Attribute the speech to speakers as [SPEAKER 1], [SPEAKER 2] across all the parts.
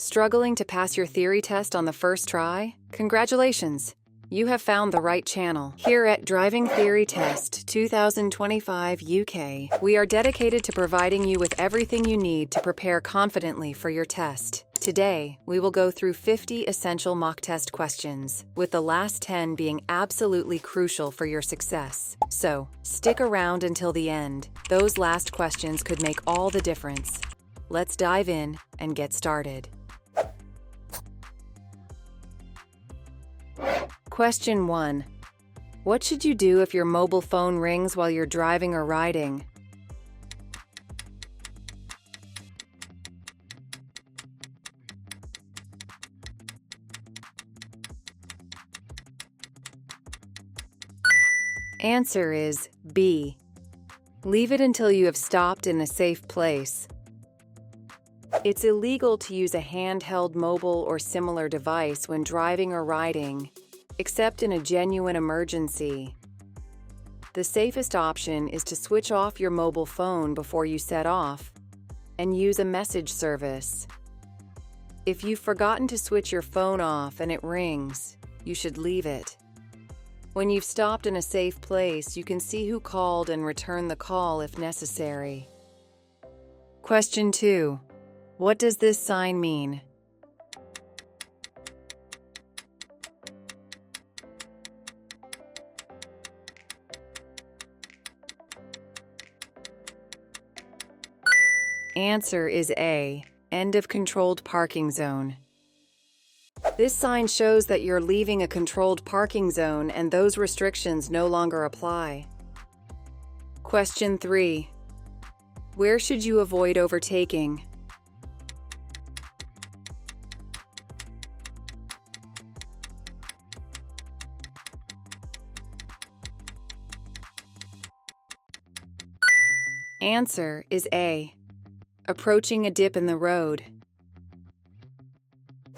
[SPEAKER 1] Struggling to pass your theory test on the first try? Congratulations! You have found the right channel. Here at Driving Theory Test 2025 UK, we are dedicated to providing you with everything you need to prepare confidently for your test. Today, we will go through 50 essential mock test questions, with the last 10 being absolutely crucial for your success. So, stick around until the end. Those last questions could make all the difference. Let's dive in and get started. Question 1. What should you do if your mobile phone rings while you're driving or riding? Answer is B. Leave it until you have stopped in a safe place. It's illegal to use a handheld mobile or similar device when driving or riding, except in a genuine emergency. The safest option is to switch off your mobile phone before you set off and use a message service. If you've forgotten to switch your phone off and it rings, you should leave it. When you've stopped in a safe place, you can see who called and return the call if necessary. Question 2. What does this sign mean? Answer is A. End of controlled parking zone. This sign shows that you're leaving a controlled parking zone and those restrictions no longer apply. Question 3. Where should you avoid overtaking? Answer is A. Approaching a dip in the road.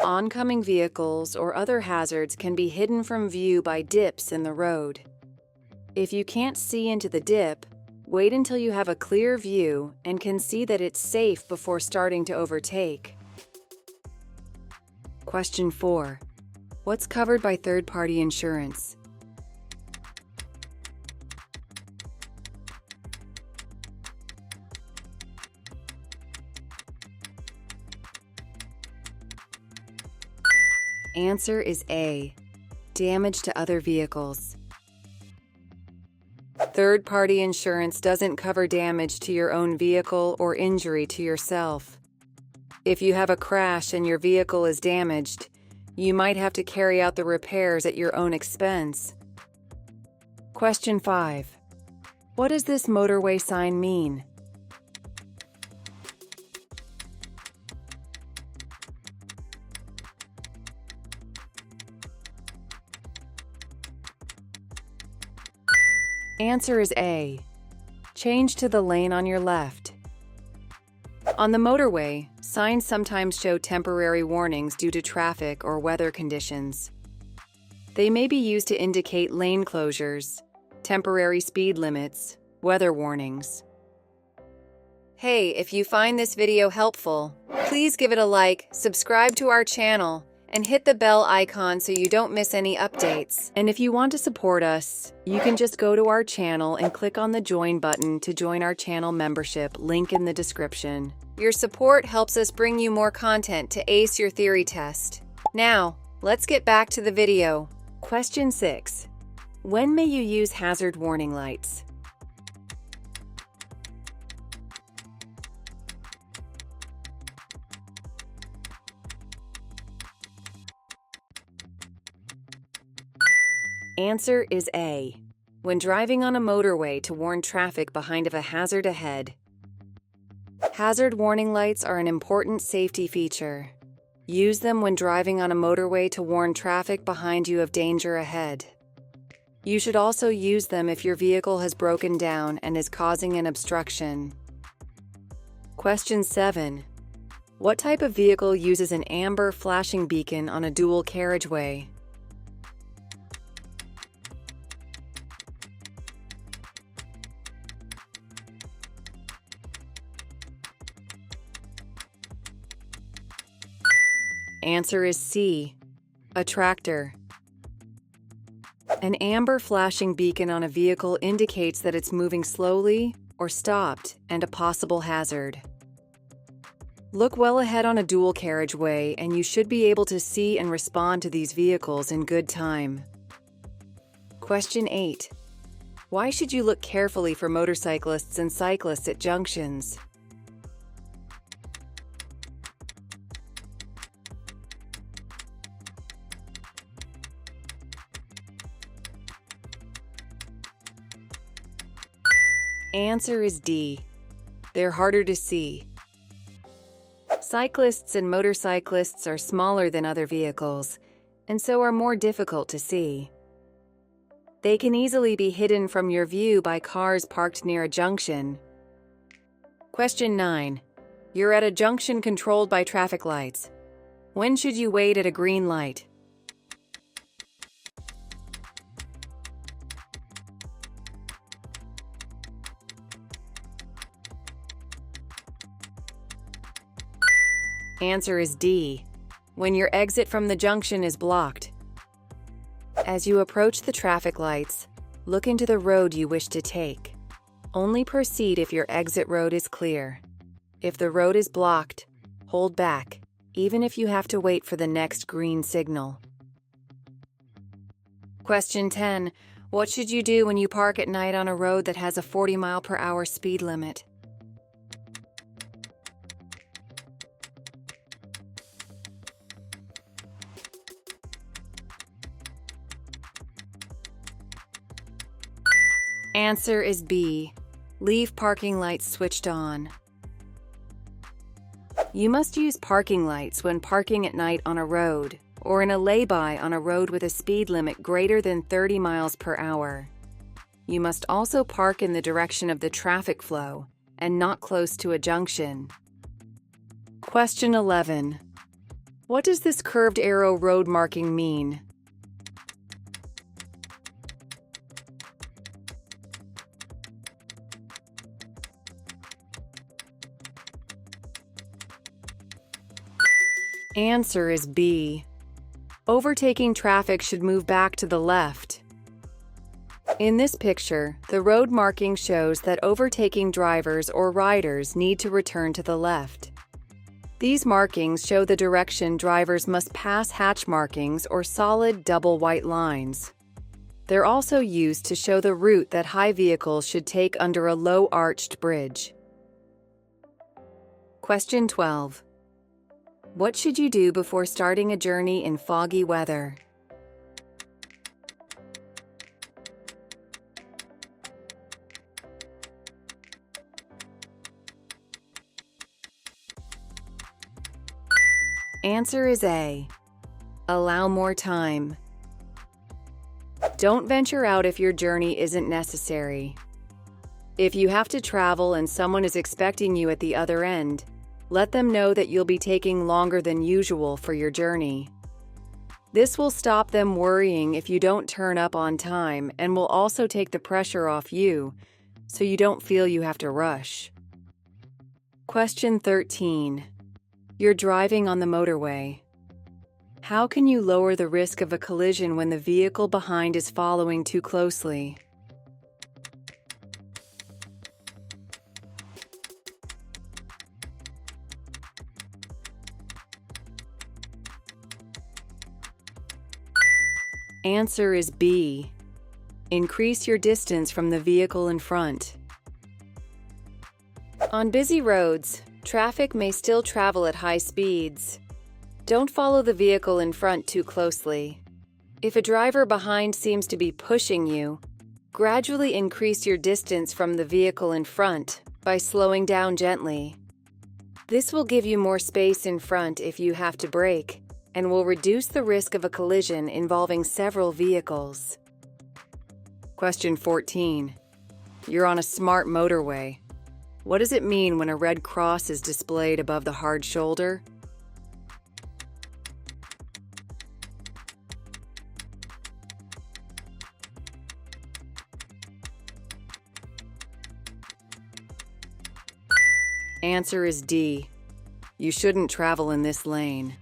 [SPEAKER 1] Oncoming vehicles or other hazards can be hidden from view by dips in the road. If you can't see into the dip, wait until you have a clear view and can see that it's safe before starting to overtake. Question 4. What's covered by third-party insurance? Answer is A. Damage to other vehicles. Third-party insurance doesn't cover damage to your own vehicle or injury to yourself. If you have a crash and your vehicle is damaged, you might have to carry out the repairs at your own expense. Question 5. What does this motorway sign mean? Answer is A. Change to the lane on your left. On the motorway, signs sometimes show temporary warnings due to traffic or weather conditions. They may be used to indicate lane closures, temporary speed limits, weather warnings. Hey, if you find this video helpful, please give it a like, subscribe to our channel, and hit the bell icon so you don't miss any updates. And if you want to support us, you can just go to our channel and click on the join button to join our channel membership, link in the description. Your support helps us bring you more content to ace your theory test. Now, let's get back to the video. Question 6. When may you use hazard warning lights? Answer is A. When driving on a motorway to warn traffic behind of a hazard ahead. Hazard warning lights are an important safety feature. Use them when driving on a motorway to warn traffic behind you of danger ahead. You should also use them if your vehicle has broken down and is causing an obstruction. Question 7. What type of vehicle uses an amber flashing beacon on a dual carriageway? Answer is C, a tractor. An amber flashing beacon on a vehicle indicates that it's moving slowly or stopped and a possible hazard. Look well ahead on a dual carriageway and you should be able to see and respond to these vehicles in good time. Question 8. Why should you look carefully for motorcyclists and cyclists at junctions? Answer is D. They're harder to see. Cyclists and motorcyclists are smaller than other vehicles, and so are more difficult to see. They can easily be hidden from your view by cars parked near a junction. Question 9. You're at a junction controlled by traffic lights. When should you wait at a green light? Answer is D, when your exit from the junction is blocked. As you approach the traffic lights, look into the road you wish to take. Only proceed if your exit road is clear. If the road is blocked, hold back, even if you have to wait for the next green signal. Question 10. What should you do when you park at night on a road that has a 40-mile-per-hour speed limit? Answer is B. Leave parking lights switched on. You must use parking lights when parking at night on a road or in a lay-by on a road with a speed limit greater than 30 miles per hour. You must also park in the direction of the traffic flow and not close to a junction. Question 11. What does this curved arrow road marking mean? Answer is B. Overtaking traffic should move back to the left. In this picture, the road marking shows that overtaking drivers or riders need to return to the left. These markings show the direction drivers must pass hatch markings or solid double white lines. They're also used to show the route that high vehicles should take under a low arched bridge. Question 12. What should you do before starting a journey in foggy weather? Answer is A. Allow more time. Don't venture out if your journey isn't necessary. If you have to travel and someone is expecting you at the other end, let them know that you'll be taking longer than usual for your journey. This will stop them worrying if you don't turn up on time and will also take the pressure off you, so you don't feel you have to rush. Question 13. You're driving on the motorway. How can you lower the risk of a collision when the vehicle behind is following too closely? Answer is B. Increase your distance from the vehicle in front. On busy roads, traffic may still travel at high speeds. Don't follow the vehicle in front too closely. If a driver behind seems to be pushing you, gradually increase your distance from the vehicle in front by slowing down gently. This will give you more space in front if you have to brake, and will reduce the risk of a collision involving several vehicles. Question 14. You're on a smart motorway. What does it mean when a red cross is displayed above the hard shoulder? Answer is D. You shouldn't travel in this lane.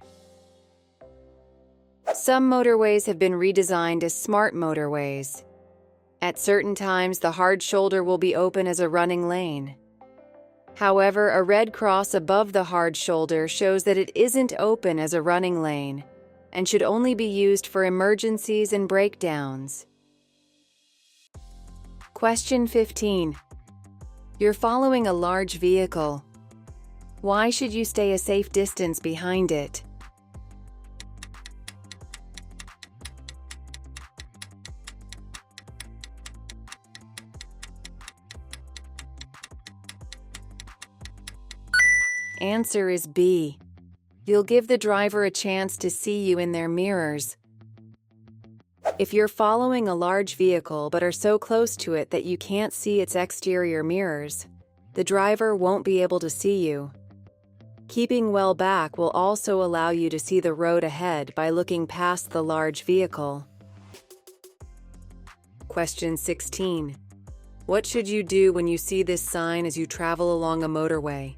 [SPEAKER 1] Some motorways have been redesigned as smart motorways. At certain times, the hard shoulder will be open as a running lane. However, a red cross above the hard shoulder shows that it isn't open as a running lane and should only be used for emergencies and breakdowns. Question 15. You're following a large vehicle. Why should you stay a safe distance behind it? Answer is B. You'll give the driver a chance to see you in their mirrors. If you're following a large vehicle but are so close to it that you can't see its exterior mirrors, the driver won't be able to see you. Keeping well back will also allow you to see the road ahead by looking past the large vehicle. Question 16. What should you do when you see this sign as you travel along a motorway?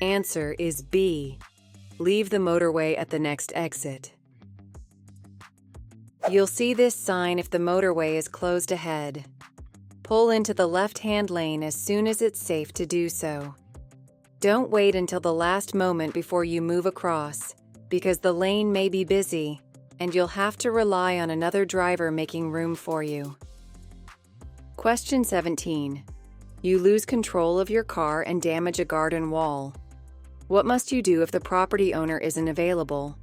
[SPEAKER 1] Answer is B. Leave the motorway at the next exit. You'll see this sign if the motorway is closed ahead. Pull into the left-hand lane as soon as it's safe to do so. Don't wait until the last moment before you move across, because the lane may be busy, and you'll have to rely on another driver making room for you. Question 17. You lose control of your car and damage a garden wall. What must you do if the property owner isn't available?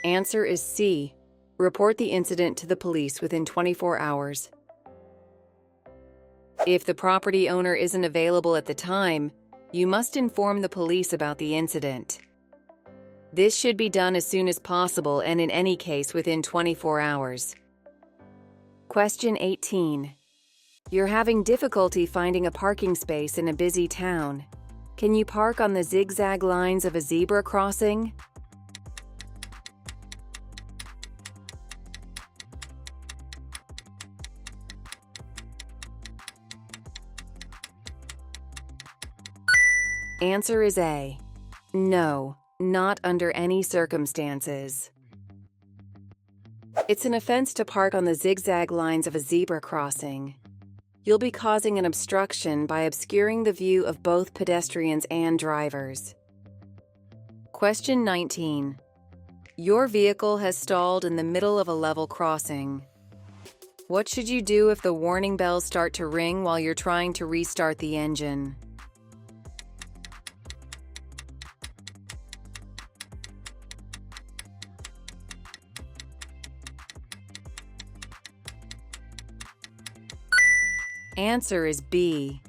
[SPEAKER 1] Answer is C. Report the incident to the police within 24 hours. If the property owner isn't available at the time, you must inform the police about the incident. This should be done as soon as possible and in any case within 24 hours. Question 18. You're having difficulty finding a parking space in a busy town. Can you park on the zigzag lines of a zebra crossing? Answer is A. No. Not under any circumstances. It's an offense to park on the zigzag lines of a zebra crossing. You'll be causing an obstruction by obscuring the view of both pedestrians and drivers. Question 19. Your vehicle has stalled in the middle of a level crossing. What should you do if the warning bells start to ring while you're trying to restart the engine? Answer is B.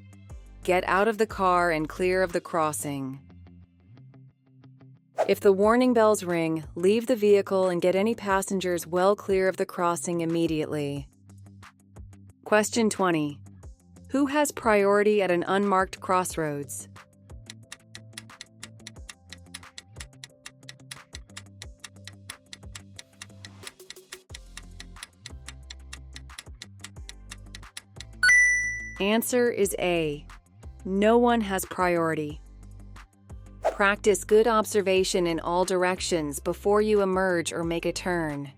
[SPEAKER 1] Get out of the car and clear of the crossing. If the warning bells ring, leave the vehicle and get any passengers well clear of the crossing immediately. Question 20. Who has priority at an unmarked crossroads? Answer is A. No one has priority. Practice good observation in all directions before you emerge or make a turn.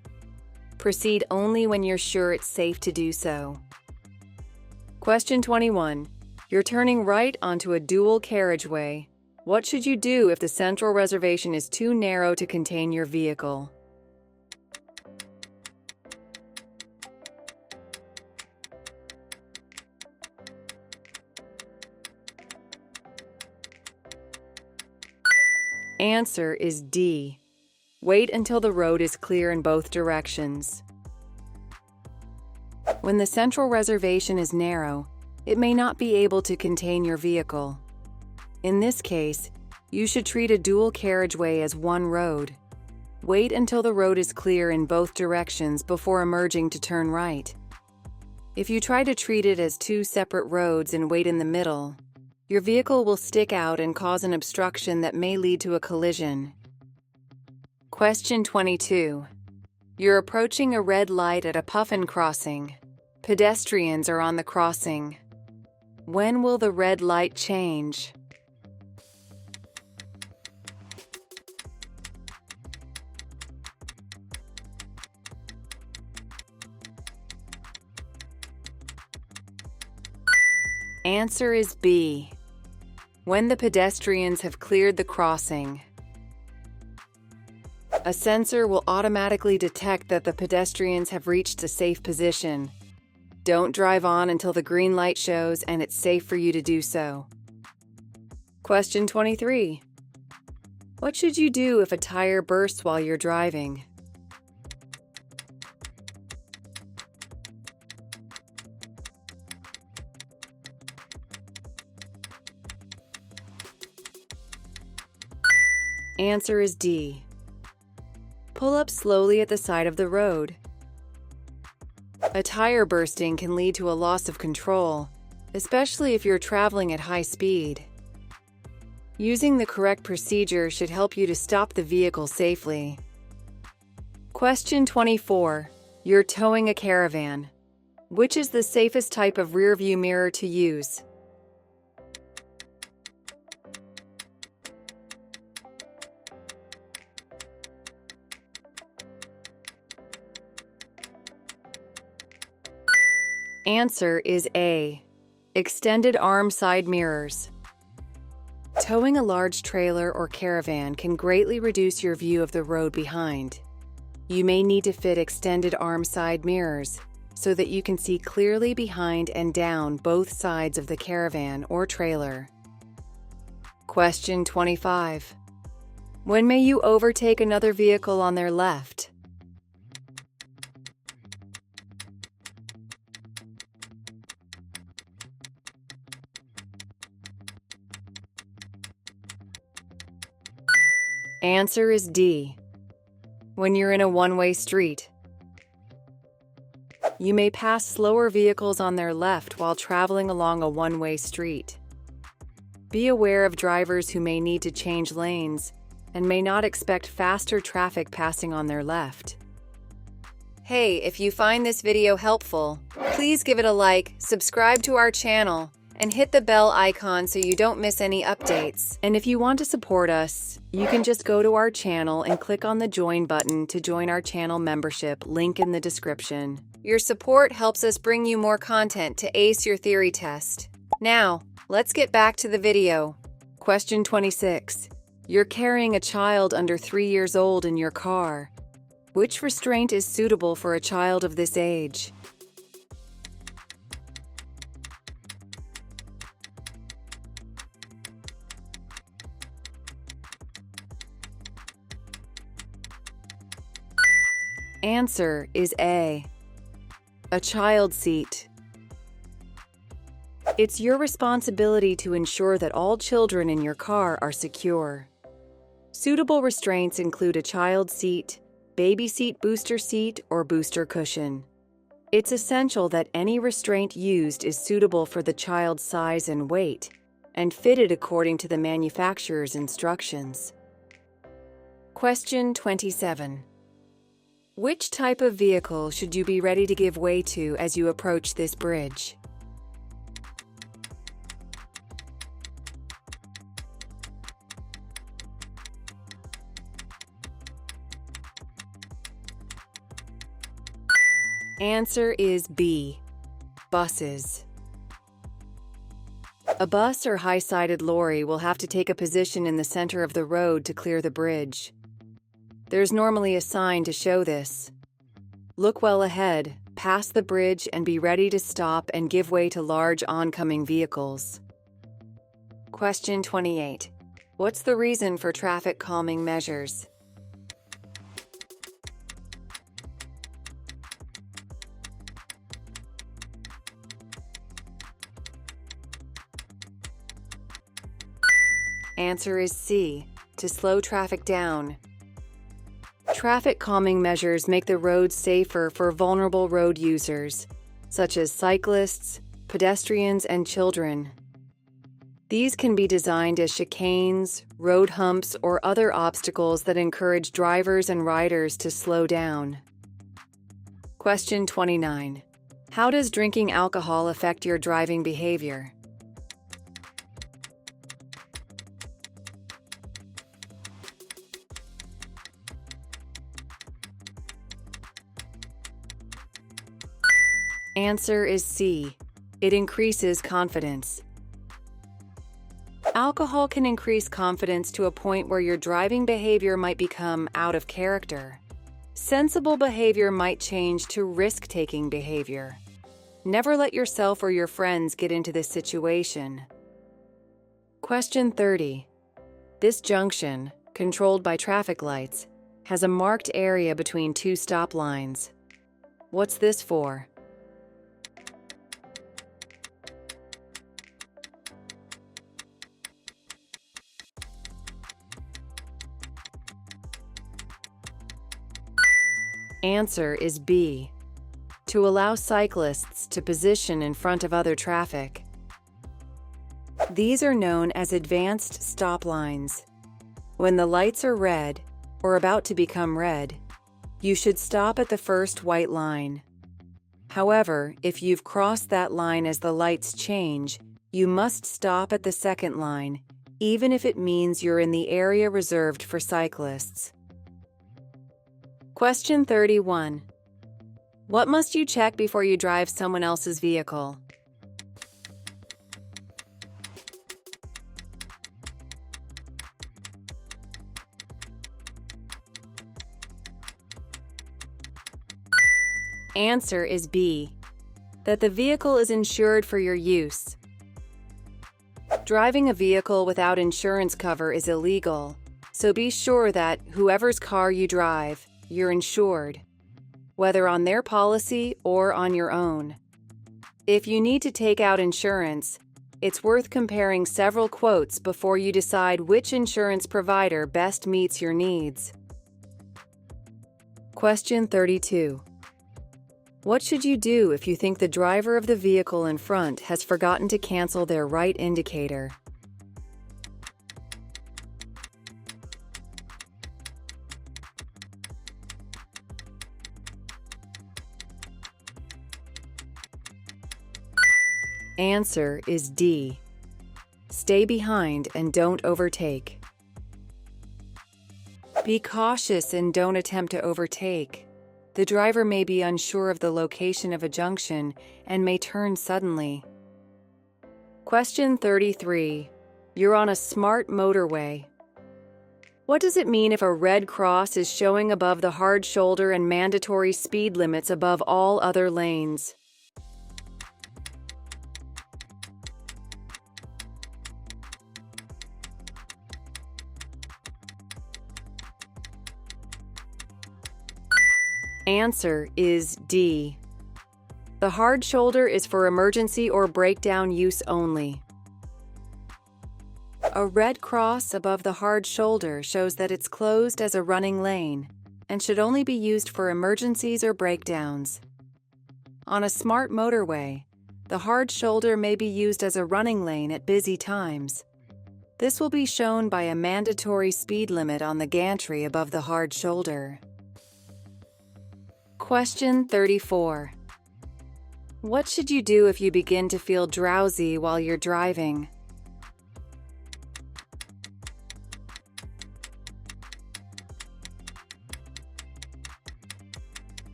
[SPEAKER 1] Proceed only when you're sure it's safe to do so. Question 21. You're turning right onto a dual carriageway. What should you do if the central reservation is too narrow to contain your vehicle? Answer is D. Wait until the road is clear in both directions. When the central reservation is narrow, it may not be able to contain your vehicle. In this case, you should treat a dual carriageway as one road. Wait until the road is clear in both directions before emerging to turn right. If you try to treat it as two separate roads and wait in the middle, your vehicle will stick out and cause an obstruction that may lead to a collision. Question 22. You're approaching a red light at a puffin crossing. Pedestrians are on the crossing. When will the red light change? Answer is B. When the pedestrians have cleared the crossing. A sensor will automatically detect that the pedestrians have reached a safe position. Don't drive on until the green light shows and it's safe for you to do so. Question 23. What should you do if a tire bursts while you're driving? Answer is D. Pull up slowly at the side of the road. A tire bursting can lead to a loss of control, especially if you're traveling at high speed. Using the correct procedure should help you to stop the vehicle safely. Question 24. You're towing a caravan. Which is the safest type of rearview mirror to use? Answer is A. Extended arm side mirrors. Towing a large trailer or caravan can greatly reduce your view of the road behind. You may need to fit extended arm side mirrors so that you can see clearly behind and down both sides of the caravan or trailer. Question 25. When may you overtake another vehicle on their left? Answer is D. When you're in a one-way street. You may pass slower vehicles on their left while traveling along a one-way street. Be aware of drivers who may need to change lanes and may not expect faster traffic passing on their left. Hey, if you find this video helpful, please give it a like, subscribe to our channel, and hit the bell icon so you don't miss any updates. And if you want to support us, you can just go to our channel and click on the join button to join our channel membership, link in the description. Your support helps us bring you more content to ace your theory test. Now, let's get back to the video. Question 26. You're carrying a child under 3 years old in your car. Which restraint is suitable for a child of this age? Answer is A. A child seat. It's your responsibility to ensure that all children in your car are secure. Suitable restraints include a child seat, baby seat, booster seat, or booster cushion. It's essential that any restraint used is suitable for the child's size and weight, and fitted according to the manufacturer's instructions. Question 27. Which type of vehicle should you be ready to give way to as you approach this bridge? Answer is B. Buses. A bus or high-sided lorry will have to take a position in the center of the road to clear the bridge. There's normally a sign to show this. Look well ahead, pass the bridge, and be ready to stop and give way to large oncoming vehicles. Question 28. What's the reason for traffic calming measures? Answer is C. To slow traffic down. Traffic calming measures make the roads safer for vulnerable road users. such as cyclists, pedestrians, and children. These can be designed as chicanes, road humps, or other obstacles that encourage drivers and riders to slow down. Question 29. How does drinking alcohol affect your driving behavior? Answer is C. It increases confidence. Alcohol can increase confidence to a point where your driving behavior might become out of character. Sensible behavior might change to risk-taking behavior. Never let yourself or your friends get into this situation. Question 30. This junction, controlled by traffic lights, has a marked area between two stop lines. What's this for? Answer is B. To allow cyclists to position in front of other traffic. These are known as advanced stop lines. When the lights are red, or about to become red, you should stop at the first white line. However, if you've crossed that line as the lights change, you must stop at the second line, even if it means you're in the area reserved for cyclists. Question 31. What must you check before you drive someone else's vehicle? Answer is B. That the vehicle is insured for your use. Driving a vehicle without insurance cover is illegal, so be sure that whoever's car you drive, you're insured, whether on their policy or on your own. If you need to take out insurance, it's worth comparing several quotes before you decide which insurance provider best meets your needs. Question 32. What should you do if you think the driver of the vehicle in front has forgotten to cancel their right indicator? Answer is D. Stay behind and don't overtake. Be cautious and don't attempt to overtake. The driver may be unsure of the location of a junction and may turn suddenly. Question 33. You're on a smart motorway. What does it mean if a red cross is showing above the hard shoulder and mandatory speed limits above all other lanes? Answer is D. The hard shoulder is for emergency or breakdown use only. A red cross above the hard shoulder shows that it's closed as a running lane and should only be used for emergencies or breakdowns. On a smart motorway, the hard shoulder may be used as a running lane at busy times. This will be shown by a mandatory speed limit on the gantry above the hard shoulder. Question 34. What should you do if you begin to feel drowsy while you're driving?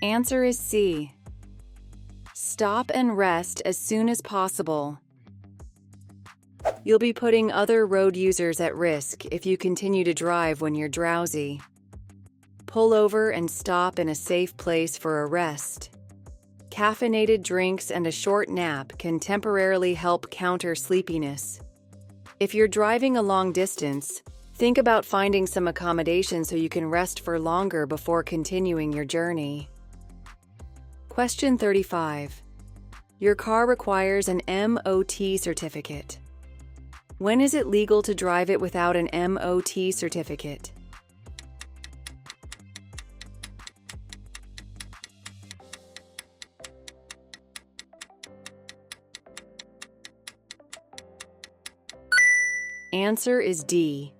[SPEAKER 1] Answer is C. Stop and rest as soon as possible. You'll be putting other road users at risk if you continue to drive when you're drowsy. Pull over and stop in a safe place for a rest. Caffeinated drinks and a short nap can temporarily help counter sleepiness. If you're driving a long distance, think about finding some accommodation so you can rest for longer before continuing your journey. Question 35. Your car requires an MOT certificate. When is it legal to drive it without an MOT certificate? Answer is D.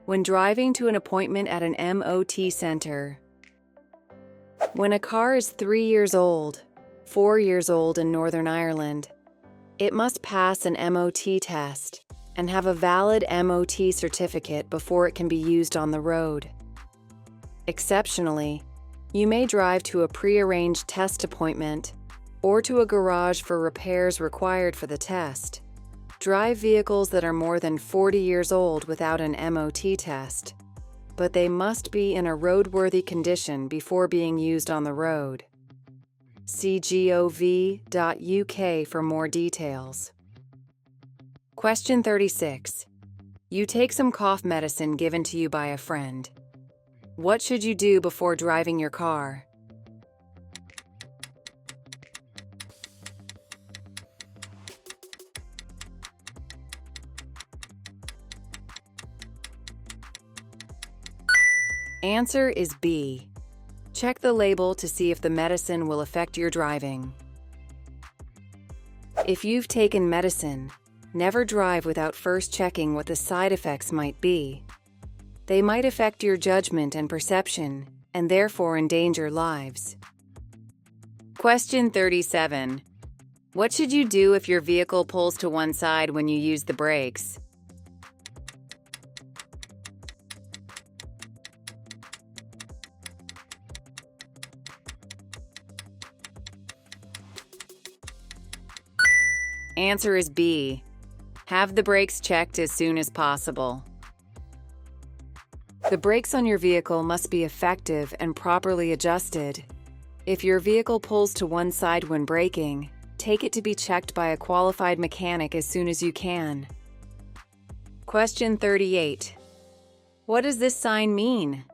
[SPEAKER 1] When driving to an appointment at an MOT center. When a car is 3 years old, 4 years old in Northern Ireland, it must pass an MOT test and have a valid MOT certificate before it can be used on the road. Exceptionally, you may drive to a pre-arranged test appointment or to a garage for repairs required for the test. Drive vehicles that are more than 40 years old without an MOT test, but they must be in a roadworthy condition before being used on the road. See gov.uk for more details. Question 36. You take some cough medicine given to you by a friend. What should you do before driving your car? Answer is B. Check the label to see if the medicine will affect your driving. If you've taken medicine, never drive without first checking what the side effects might be. They might affect your judgment and perception, and therefore endanger lives. Question 37. What should you do if your vehicle pulls to one side when you use the brakes? Answer is B. Have the brakes checked as soon as possible. The brakes on your vehicle must be effective and properly adjusted. If your vehicle pulls to one side when braking, take it to be checked by a qualified mechanic as soon as you can. Question 38. What does this sign mean?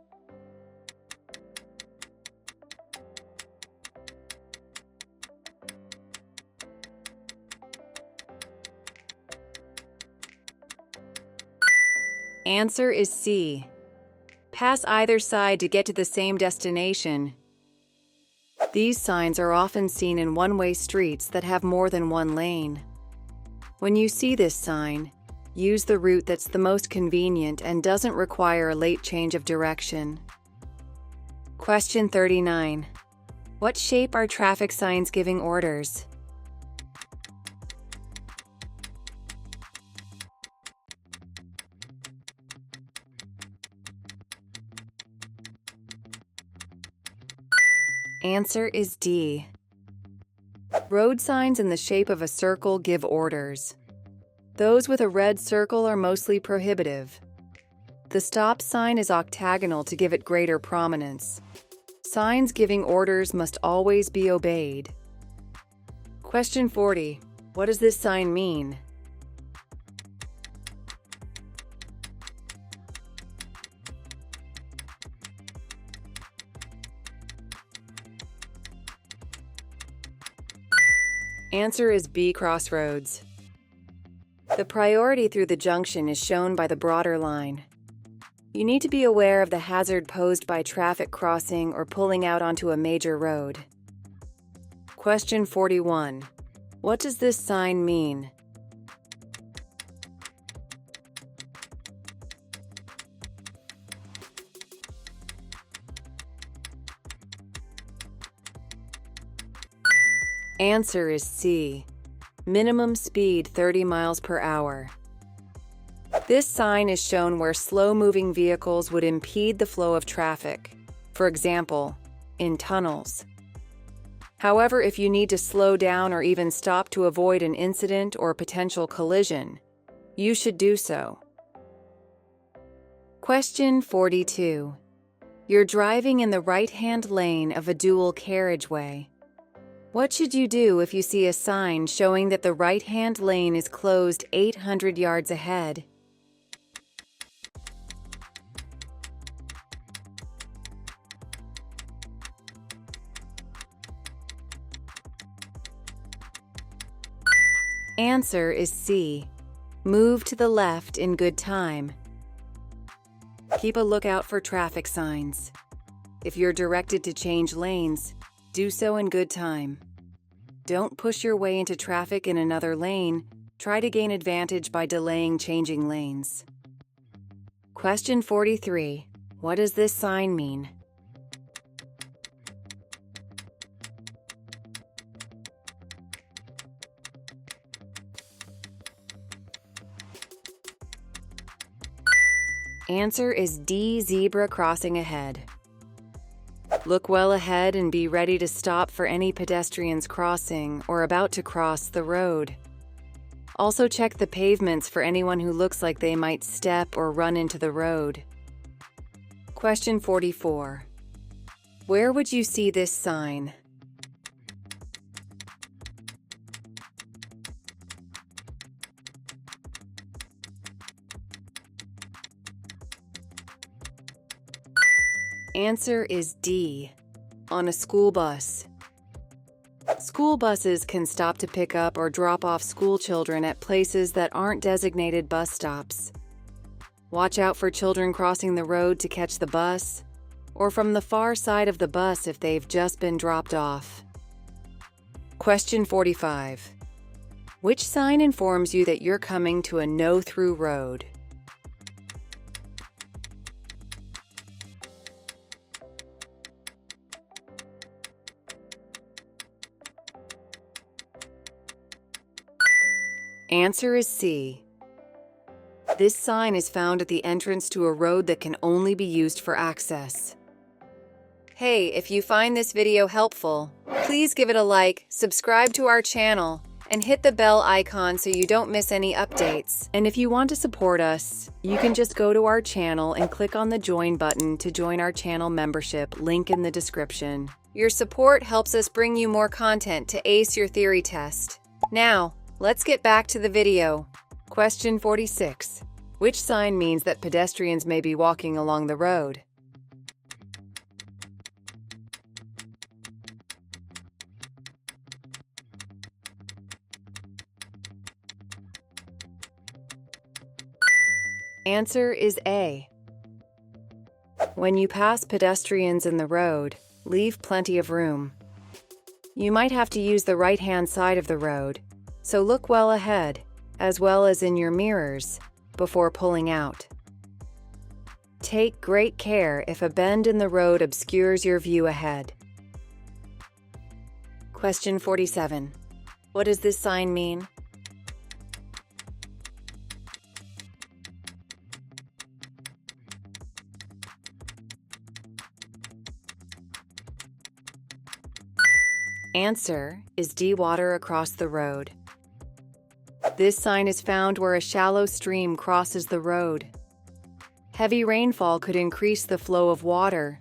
[SPEAKER 1] Answer is C. Pass either side to get to the same destination. These signs are often seen in one-way streets that have more than one lane. When you see this sign, use the route that's the most convenient and doesn't require a late change of direction. Question 39. What shape are traffic signs giving orders? Answer is D. Road signs in the shape of a circle give orders. Those with a red circle are mostly prohibitive. The stop sign is octagonal to give it greater prominence. Signs giving orders must always be obeyed. Question 40. What does this sign mean? Answer is B. Crossroads. The priority through the junction is shown by the broader line. You need to be aware of the hazard posed by traffic crossing or pulling out onto a major road. Question 41. What does this sign mean? Answer is C. Minimum speed 30 miles per hour. This sign is shown where slow-moving vehicles would impede the flow of traffic, for example, in tunnels. However, if you need to slow down or even stop to avoid an incident or potential collision, you should do so. Question 42. You're driving in the right-hand lane of a dual carriageway. What should you do if you see a sign showing that the right-hand lane is closed 800 yards ahead? Answer is C. Move to the left in good time. Keep a lookout for traffic signs. If you're directed to change lanes, do so in good time. Don't push your way into traffic in another lane, Try to gain advantage by delaying changing lanes. Question 43. What does this sign mean? Answer is D, zebra crossing ahead. Look well ahead and be ready to stop for any pedestrians crossing or about to cross the road. Also check the pavements for anyone who looks like they might step or run into the road. Question 44. Where would you see this sign? Answer is D, on a school bus. School buses can stop to pick up or drop off school children at places that aren't designated bus stops. Watch out for children crossing the road to catch the bus, or from the far side of the bus if they've just been dropped off. Question 45. Which sign informs you that you're coming to a no-through road? Answer is C. This sign is found at the entrance to a road that can only be used for access. Hey, if you find this video helpful, please give it a like, subscribe to our channel, and hit the bell icon so you don't miss any updates. And if you want to support us, you can just go to our channel and click on the join button to join our channel membership, link in the description. Your support helps us bring you more content to ace your theory test. Now, let's get back to the video. Question 46. Which sign means that pedestrians may be walking along the road? Answer is A. When you pass pedestrians in the road, leave plenty of room. You might have to use the right-hand side of the road, so look well ahead, as well as in your mirrors, before pulling out. Take great care if a bend in the road obscures your view ahead. Question 47. What does this sign mean? Answer is D, water across the road. This sign is found where a shallow stream crosses the road. Heavy rainfall could increase the flow of water.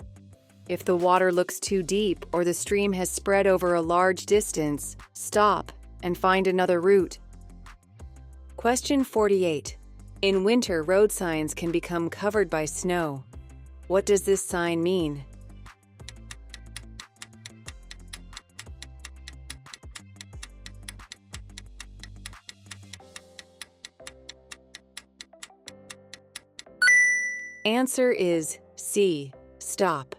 [SPEAKER 1] If the water looks too deep or the stream has spread over a large distance, stop and find another route. Question 48. In winter, road signs can become covered by snow. What does this sign mean? Answer is C, stop.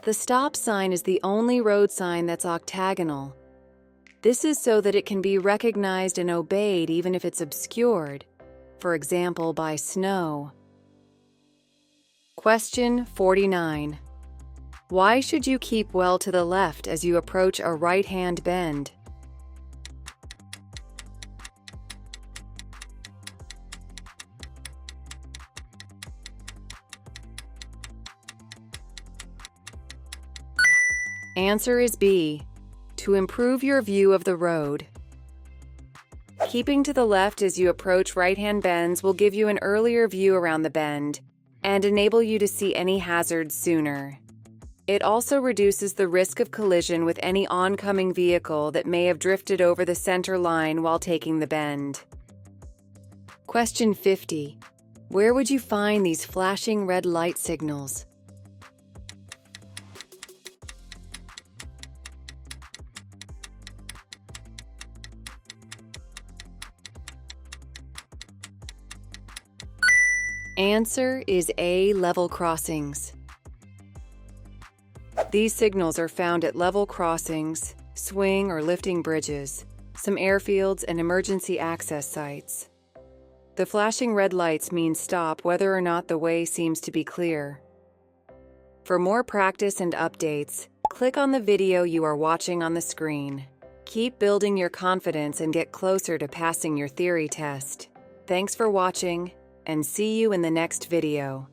[SPEAKER 1] The stop sign is the only road sign that's octagonal. This is so that it can be recognized and obeyed even if it's obscured, for example, by snow. Question 49. Why should you keep well to the left as you approach a right-hand bend? Answer is B, to improve your view of the road. Keeping to the left as you approach right-hand bends will give you an earlier view around the bend and enable you to see any hazards sooner. It also reduces the risk of collision with any oncoming vehicle that may have drifted over the center line while taking the bend. Question 50. Where would you find these flashing red light signals? Answer is A, level crossings. These signals are found at level crossings, swing or lifting bridges, some airfields, and emergency access sites. The flashing red lights mean stop whether or not the way seems to be clear. For more practice and updates, click on the video you are watching on the screen. Keep building your confidence and get closer to passing your theory test. Thanks for watching, and see you in the next video.